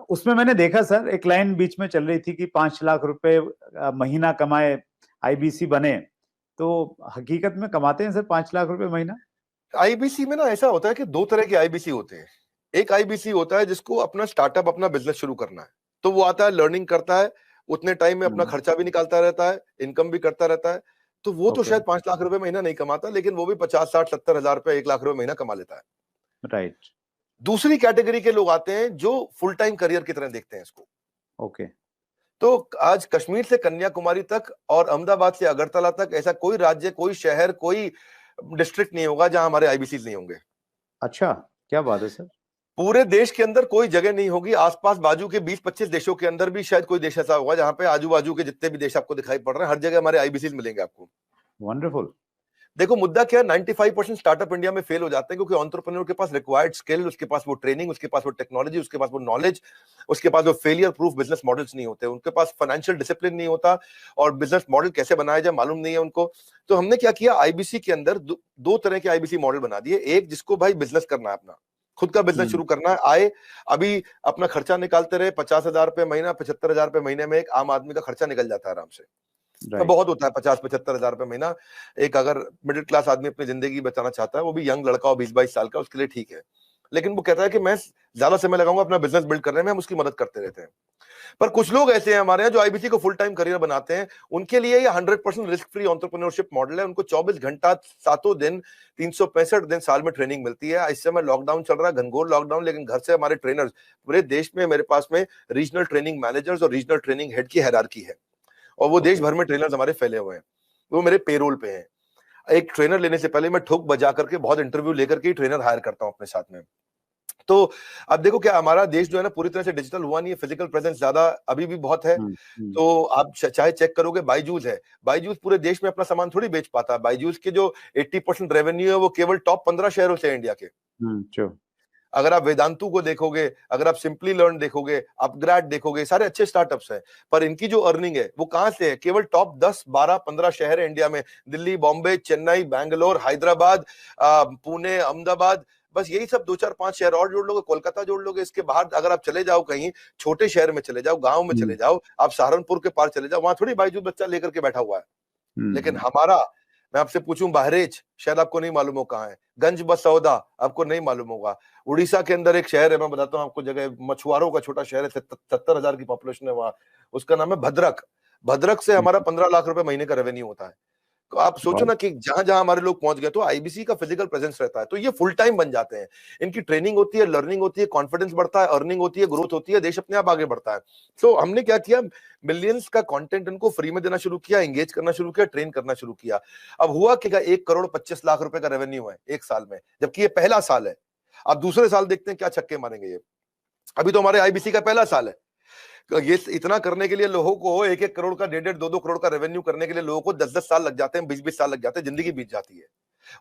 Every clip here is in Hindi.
उसमें मैंने देखा सर, एक लाइन बीच में चल रही थी कि 5 लाख रुपए महीना कमाए आईबीसी बने, तो हकीकत में कमाते हैं सर 5 लाख रुपए महीना? आईबीसी में ना ऐसा होता है कि दो तरह के आईबीसी होते हैं। एक आईबीसी होता है जिसको अपना स्टार्टअप, अपना बिजनेस शुरू करना है, तो वो आता है, लर्निंग करता है, उतने टाइम में अपना खर्चा भी निकालता रहता है, इनकम भी करता रहता है, तो वो तो शायद 5 लाख रुपए महीना नहीं कमाता, लेकिन वो भी 50, 60, 70 हजार रुपए, 1 लाख रुपए महीना कमा लेता है। राइट। दूसरी कैटेगरी के लोग आते हैं जो फुल टाइम करियर की तरह देखते हैं इसको। ओके। तो आज कश्मीर से कन्याकुमारी तक और अहमदाबाद से अगरतला तक ऐसा कोई राज्य, कोई शहर, कोई डिस्ट्रिक्ट नहीं होगा जहां हमारे आईबीसी नहीं होंगे। अच्छा, क्या बात है सर। पूरे देश के अंदर कोई जगह नहीं होगी, आसपास बाजू के 20-25 देशों के अंदर भी शायद कोई देश ऐसा होगा जहां पे आजू बाजू के जितने भी देश आपको दिखाई पड़ रहे हैं, हर जगह हमारे आईबीसी मिलेंगे आपको। वंडरफुल। देखो मुद्दा क्या है, 95% स्टार्टअप इंडिया में फेल हो जाते हैं क्योंकि एंटरप्रेन्योर के पास रिक्वायर्ड स्किल, उसके पास वो ट्रेनिंग, उसके पास वो टेक्नोलॉजी, उसके पास वो नॉलेज, उसके पास वो फेलियर प्रूफ बिजनेस मॉडल्स नहीं होते, उनके पास फाइनेंशियल डिसिप्लिन नहीं होता, और बिजनेस मॉडल कैसे बनाया जाए मालूम नहीं है उनको। तो हमने क्या किया, आईबीसी के अंदर दो तरह के आईबीसी मॉडल बना दिए। एक जिसको भाई बिजनेस करना है, अपना खुद का बिजनेस शुरू करना है, आए अभी अपना खर्चा निकालते रहे, 50,000 रुपए महीना, 75,000 रुपए महीने में एक आम आदमी का खर्चा निकल जाता है आराम से। तो बहुत होता है 50-75 हजार रुपए महीना। एक अगर मिडिल क्लास आदमी अपनी जिंदगी बचाना चाहता है, वो भी यंग लड़का हो 20-22 साल का, उसके लिए ठीक है। लेकिन वो कहता है कि मैं ज्यादा समय लगाऊंगा अपना बिजनेस बिल्ड करने में, हम उसकी मदद करते रहते हैं। पर कुछ लोग ऐसे हैं हमारे यहाँ जो आईबीसी को फुल टाइम करियर बनाते हैं, उनके लिए ये 100% रिस्क फ्री एंटरप्रेन्योरशिप मॉडल है। उनको 24 घंटा 7 दिन 365 दिन साल में ट्रेनिंग मिलती है। इस समय लॉकडाउन चल रहा है, घनघोर लॉकडाउन, लेकिन घर से हमारे ट्रेनर्स पूरे देश में, मेरे पास में रीजनल ट्रेनिंग मैनेजर्स और रीजनल ट्रेनिंग हेड की हायरार्की है, और वो देश भर में ट्रेनर्स हमारे फैले हुए हैं, वो मेरे पेरोल पे हैं। एक ट्रेनर लेने से पहले मैं ठोक बजा करके बहुत इंटरव्यू लेकर के ट्रेनर हायर करता हूं अपने साथ में। तो अब देखो क्या हमारा देश जो है ना पूरी तरह से डिजिटल हुआ नहीं है, फिजिकल प्रेजेंस ज्यादा अभी भी बहुत है। तो आप चाहे चेक करोगे, बायजूस है, बायजूस पूरे देश में अपना सामान थोड़ी बेच पाता है। बायजूस के जो 80% रेवेन्यू है वो केवल टॉप 15 शहरों से है इंडिया के। अगर आप वेदांतु को देखोगे, अगर आप सिंपली लर्न देखोगे, अपग्रेड देखोगे, सारे अच्छे स्टार्टअप्स हैं, पर इनकी जो अर्निंग है वो कहां से है, केवल टॉप 10, 12, 15 शहर है इंडिया में, दिल्ली, बॉम्बे, चेन्नई, बैंगलोर, हैदराबाद, पुणे, अहमदाबाद, बस यही सब 2-4-5 शहर। और जोड़ लोगे, कोलकाता जोड़ लोगे, इसके बाहर अगर आप चले जाओ, कहीं छोटे शहर में चले जाओ, गांव में चले जाओ, आप सहारनपुर के पार चले जाओ, वहां थोड़ी बायजूस बच्चा लेकर के बैठा हुआ है। लेकिन हमारा, मैं आपसे पूछूं, बहरेच शायद आपको नहीं मालूम हो कहां है, गंज बसौदा आपको नहीं मालूम होगा, उड़ीसा के अंदर एक शहर है, मैं बताता हूं आपको जगह, मछुआरों का छोटा शहर है, 70,000 की पॉपुलेशन है वहां, उसका नाम है भद्रक। भद्रक से हमारा 15 लाख रुपए महीने का रेवेन्यू होता है। तो आप सोचो ना कि जहां जहां हमारे लोग पहुंच गए, तो आईबीसी का फिजिकल प्रेजेंस रहता है, तो ये फुल टाइम बन जाते हैं। इनकी ट्रेनिंग होती है, लर्निंग होती है, कॉन्फिडेंस बढ़ता है, अर्निंग होती है, ग्रोथ होती है, देश अपने आप आगे बढ़ता है। तो हमने क्या किया, मिलियंस का कंटेंट इनको फ्री में देना शुरू किया, एंगेज करना शुरू किया, ट्रेन करना शुरू किया। अब हुआ कि 1,25,00,000 रुपए का रेवेन्यू है एक साल में, जबकि ये पहला साल है। अब दूसरे साल देखते हैं क्या छक्के मारेंगे ये। अभी तो हमारे आईबीसी का पहला साल है। ये इतना करने के लिए लोगों को 1-1 करोड़ का, 1.5-1, 2-2 करोड़ का रेवेन्यू करने के लिए लोगों को 10-10 साल लग जाते हैं, 20-20 साल लग जाते हैं, जिंदगी बीत जाती है।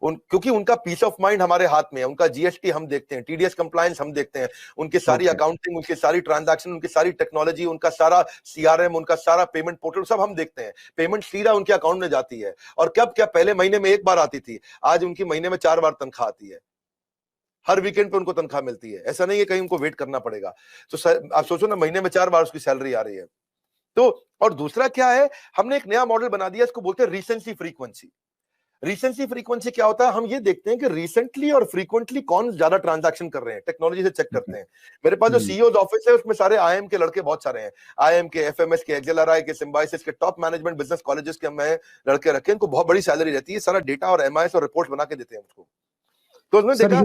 क्योंकि उनका पीस ऑफ माइंड हमारे हाथ में है, उनका जीएसटी हम देखते हैं, टीडीएस कंप्लायंस हम देखते हैं, उनकी सारी अकाउंटिंग, उनकी सारी ट्रांजैक्शन, उनकी सारी टेक्नोलॉजी, उनका सारा सीआरएम, उनका सारा पेमेंट पोर्टल सब हम देखते हैं। पेमेंट सीधा उनके अकाउंट में जाती है, और कब क्या, पहले महीने में एक बार आती थी, आज उनकी महीने में 4 बार तनख्वाह आती है। हर वीकेंड पे उनको तनख्वाह मिलती है, ऐसा नहीं है कहीं उनको वेट करना पड़ेगा। तो आप सोचो ना, महीने में 4 बार उसकी सैलरी आ रही है। तो और दूसरा क्या है, हमने एक नया मॉडल बना दिया, इसको बोलते हैं रीसेंसी फ्रीक्वेंसी। रीसेंसी फ्रीक्वेंसी क्या होता है, हम ये देखते हैं कि रिसेंटली और फ्रीक्वेंटली कौन ज्यादा ट्रांजैक्शन कर रहे हैं, टेक्नोलॉजी से चेक करते हैं। मेरे पास जो सीईओ ऑफिस है उसमें सारे आईएम के लड़के बहुत सारे हैं, आईएम के, एफएमएस के, एक्सेलआरआई के, सिम्बायोसिस के, टॉप मैनेजमेंट बिजनेस कॉलेजेस के मैं लड़के रखे, इनको बहुत बड़ी सैलरी रहती है, सारा डेटा और एमआईएस और रिपोर्ट बना के देते हैं उसको। तो उसमें देखा,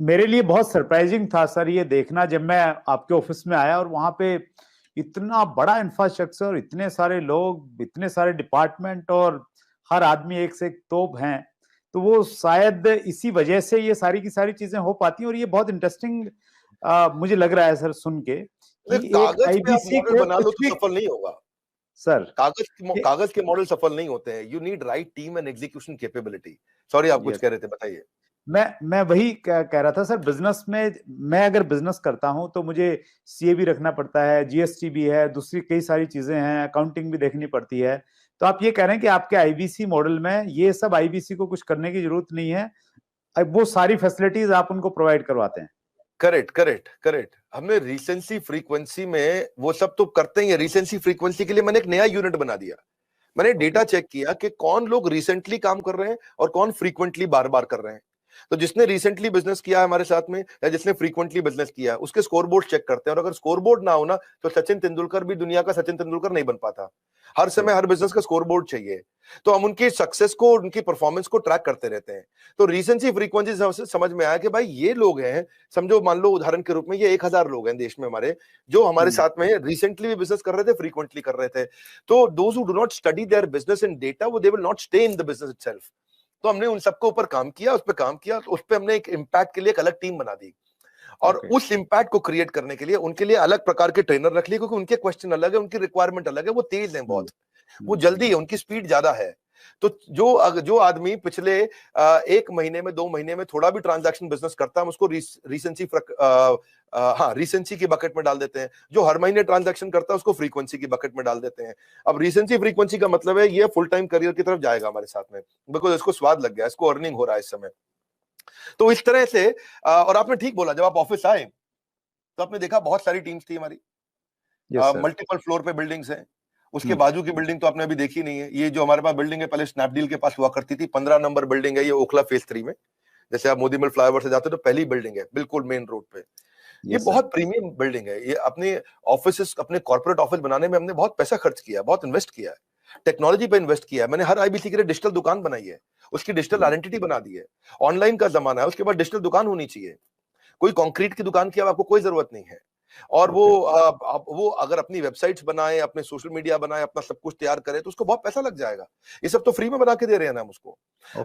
मेरे लिए बहुत सरप्राइजिंग था सर ये देखना, जब मैं आपके ऑफिस में आया और वहां पे इतना बड़ा इंफ्रास्ट्रक्चर, इतने सारे लोग, इतने सारे डिपार्टमेंट, और हर आदमी एक से एक तोप हैं। तो वो शायद इसी वजह से ये सारी की सारी चीजें हो पाती हैं। और ये बहुत इंटरेस्टिंग मुझे लग रहा है सर सुन के कि एक आईबीसी मॉडल बना लो तो सफल नहीं होगा सर। कागज के मॉडल सफल नहीं होते हैं। You need right team and execution capability. Sorry, आप कुछ कह रहे थे, बताइए। मैं वही कह रहा था सर, बिजनेस में मैं अगर बिजनेस करता हूं तो मुझे सीए भी रखना पड़ता है, जीएसटी भी है, दूसरी कई सारी चीजें हैं, अकाउंटिंग भी देखनी पड़ती है। तो आप ये कह रहे हैं कि आपके आईबीसी मॉडल में ये सब आईबीसी को कुछ करने की जरूरत नहीं है, वो सारी फैसिलिटीज आप उनको प्रोवाइड करवाते हैं? Correct correct correct. हमने रिसेंसी फ्रीक्वेंसी में वो सब तो करते ही है। रिसेंसी फ्रीक्वेंसी के लिए मैंने एक नया यूनिट बना दिया। मैंने डेटा चेक किया कि कौन लोग रिसेंटली काम कर रहे हैं और कौन फ्रीक्वेंटली बार बार कर रहे हैं। तो जिसने रिसेंटली बिजनेस किया है हमारे साथ में या जिसने फ्रीक्वेंटली बिजनेस किया है उसके स्कोरबोर्ड चेक करते हैं, और अगर स्कोरबोर्ड ना हो ना तो सचिन तेंदुलकर भी दुनिया का सचिन तेंदुलकर नहीं बन पाता। हर समय हर बिजनेस का स्कोरबोर्ड चाहिए। तो हम उनकी सक्सेस को, उनकी परफॉर्मेंस को ट्रैक करते रहते हैं। तो रिसेंसी फ्रीक्वेंसी से समझ में आया कि भाई ये लोग हैं, समझो मान लो उदाहरण के रूप में ये 1000 लोग हैं देश में हमारे, जो हमारे साथ में रिसेंटली भी बिजनेस कर रहे थे, फ्रीक्वेंटली कर रहे थे। तो those who do not study their business in data, वो they will not stay in the business itself. तो हमने उन सबके ऊपर काम किया, उस पर काम किया, तो उस पर हमने एक इम्पैक्ट के लिए एक अलग टीम बना दी, और उस इम्पैक्ट को क्रिएट करने के लिए उनके लिए अलग प्रकार के ट्रेनर रख लिए, क्योंकि उनके क्वेश्चन अलग है, उनकी रिक्वायरमेंट अलग है, वो तेज हैं बहुत, वो जल्दी है, उनकी स्पीड ज्यादा है। तो जो आदमी पिछले 1 महीने में 2 महीने में थोड़ा भी ट्रांजैक्शन बिजनेस करता है, हम उसको रिसेंसी की बकेट में डाल देते हैं। जो हर महीने ट्रांजैक्शन करता है उसको फ्रीक्वेंसी की बकेट में डाल देते हैं। अब रिसेंसी फ्रीक्वेंसी का मतलब है ये फुल टाइम करियर की तरफ जाएगा हमारे साथ में, बिकॉज इसको स्वाद लग गया, इसको अर्निंग हो रहा है इस समय। तो इस तरह से और आपने ठीक बोला, जब आप ऑफिस आए तो आपने देखा बहुत सारी टीम्स थी हमारी, मल्टीपल फ्लोर पे बिल्डिंग्स हैं। उसके बाजू की बिल्डिंग तो आपने अभी देखी नहीं है। ये जो हमारे पास बिल्डिंग है पहले स्नैपडील के पास हुआ करती थी, 15 नंबर बिल्डिंग है, ये ओखला फेज 3 में। जैसे आप मोदी मिल फ्लाईओवर से जाते हो तो पहली बिल्डिंग है बिल्कुल मेन रोड पे। ये बहुत प्रीमियम बिल्डिंग है। ये अपने ऑफिस, अपने कॉर्पोरेट ऑफिस बनाने में हमने बहुत पैसा खर्च किया, बहुत इन्वेस्ट किया है, टेक्नोलॉजी पे इन्वेस्ट किया है। मैंने हर आईबीसी के लिए डिजिटल दुकान बनाई है, उसकी डिजिटल आइडेंटिटी बना दी है। ऑनलाइन का जमाना है, उसके बाद डिजिटल दुकान होनी चाहिए। कोई कंक्रीट की दुकान की आपको कोई जरूरत नहीं है। और वो अगर अपनी वेबसाइट्स बनाए, अपने सोशल मीडिया बनाए, अपना सब कुछ तैयार करे तो उसको बहुत पैसा लग जाएगा। ये सब तो फ्री में बना के दे रहे हैं ना हम उसको।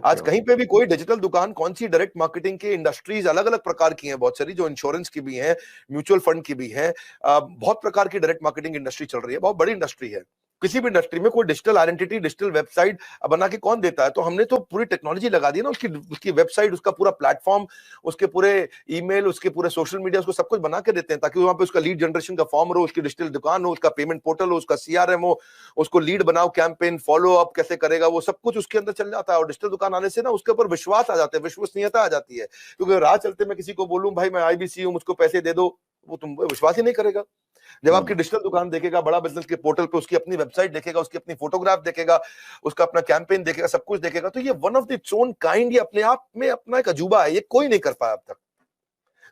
आज कहीं पे भी कोई डिजिटल दुकान, कौन सी डायरेक्ट मार्केटिंग की इंडस्ट्रीज अलग अलग प्रकार की हैं, बहुत सारी, जो इंश्योरेंस की भी हैं, म्यूचुअल फंड की भी हैं, बहुत प्रकार की डायरेक्ट मार्केटिंग इंडस्ट्री चल रही है, बहुत बड़ी इंडस्ट्री है। किसी भी इंडस्ट्री में कोई डिजिटल आइडेंटिटी, डिजिटल वेबसाइट बना के कौन देता है? तो हमने तो पूरी टेक्नोलॉजी लगा दी ना, उसकी वेबसाइट, उसका पूरा प्लेटफॉर्म, उसके पूरे ईमेल, उसके पूरे सोशल मीडिया, उसको सब कुछ बना के देते हैं, ताकि वहां पे उसका लीड जनरेशन का फॉर्म हो, उसकी डिजिटल दुकान हो, उसका पेमेंट पोर्टल हो, उसका सीआरएम हो, उसको लीड बनाओ, कैंपेन फॉलो अप कैसे करेगा, वो सब कुछ उसके अंदर चल जाता है। और डिजिटल दुकान आने से ना उसके ऊपर विश्वास आ जाता है, विश्वसनीयता आ जाती है। क्योंकि राह चलते मैं किसी को बोलूं भाई मैं आईबीसी हूं, मुझको पैसे दे दो, वो तुम विश्वास ही नहीं करेगा। जब आपकी डिजिटल दुकान देखेगा, बड़ा बिजनेस के पोर्टल पे उसकी अपनी वेबसाइट देखेगा, उसकी अपनी फोटोग्राफ देखेगा, उसका अपना कैंपेन देखेगा, सब कुछ देखेगा, तो ये one of the its own kind, ये अपने आप में अपना एक अजूबा है, ये कोई नहीं कर पाया अब तक।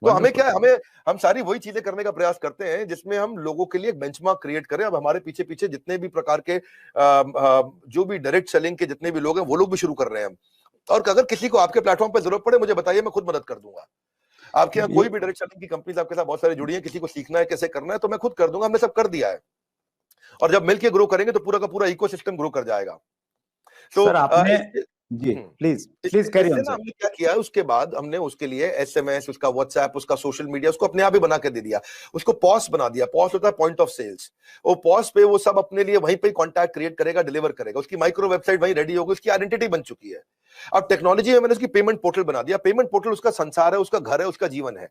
तो हमें क्या है, हम सारी वही चीजें करने का प्रयास करते हैं जिसमें हम लोगों के लिए एक बेंचमार्क क्रिएट करें। अब हमारे पीछे पीछे जितने भी प्रकार के जो भी डायरेक्ट सेलिंग के जितने भी लोग हैं वो लोग भी शुरू कर रहे हैं। और अगर किसी को आपके प्लेटफॉर्म पर जरूरत पड़े मुझे बताइए, मैं खुद मदद कर दूंगा। आपके यहाँ कोई भी डायरेक्ट सेलिंग की कंपनीज आपके साथ बहुत सारी जुड़ी है, किसी को सीखना है कैसे करना है तो मैं खुद कर दूंगा, हमने सब कर दिया है। और जब मिलके ग्रो करेंगे तो पूरा का पूरा इकोसिस्टम ग्रो कर जाएगा। तो सर आपने जी प्लीज कैरी ऑन। हमने क्या किया, उसके बाद हमने उसके लिए एसएमएस, उसका व्हाट्सएप, उसका सोशल मीडिया, उसको अपने आप ही बना के दे दिया। उसको पॉस बना दिया। पॉस होता है पॉइंट ऑफ सेल्स। वो पॉस पे वो सब अपने लिए वहीं पे कॉन्टैक्ट क्रिएट करेगा, डिलीवर करेगा। उसकी माइक्रो वेबसाइट वहीं रेडी होगी, उसकी आइडेंटिटी बन चुकी है। अब टेक्नोलॉजी में मैंने उसकी पेमेंट पोर्टल बना दिया। पेमेंट पोर्टल उसका संसार है, उसका घर है, उसका जीवन है।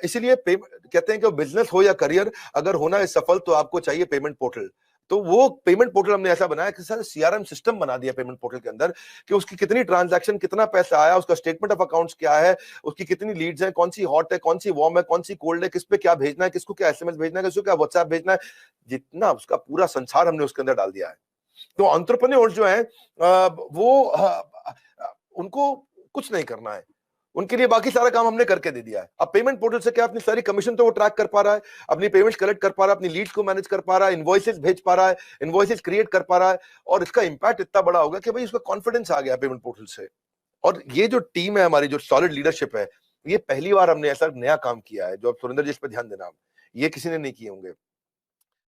इसीलिए कहते हैं कि बिजनेस हो या करियर, अगर होना है सफल तो आपको चाहिए पेमेंट पोर्टल। तो वो पेमेंट पोर्टल हमने ऐसा बनाया कि सर सीआरएम सिस्टम बना दिया पेमेंट पोर्टल के अंदर, कि उसकी कितनी ट्रांजैक्शन, कितना पैसा आया, उसका स्टेटमेंट ऑफ अकाउंट्स क्या है, उसकी कितनी लीड्स हैं, कौन सी हॉट है, कौन सी वार्म है, कौन सी कोल्ड है, किस पे क्या भेजना है, किसको क्या एसएमएस भेजना है, किसको क्या व्हाट्सएप भेजना है, जितना उसका पूरा संसार हमने उसके अंदर डाल दिया है। तो एंटरप्रेन्योर्स जो है उनको कुछ नहीं करना है, उनके लिए बाकी सारा काम हमने करके दे दिया है। अब पेमेंट पोर्टल से क्या, अपनी सारी कमीशन तो वो ट्रैक कर पा रहा है, अपनी पेमेंट्स कलेक्ट कर पा रहा है, अपनी लीड्स को मैनेज कर पा रहा है, इनवॉइसेस भेज पा रहा है, इनवॉइसेस क्रिएट कर पा रहा है। और इसका इंपैक्ट इतना बड़ा होगा कि भाई उसका कॉन्फिडेंस आ गया पेमेंट पोर्टल से। और ये जो टीम है हमारी, जो सॉलिड लीडरशिप है, ये पहली बार हमने ऐसा नया काम किया है। जो सुरेंद्र जी, इस पर ध्यान देना, ये किसी ने नहीं किए होंगे।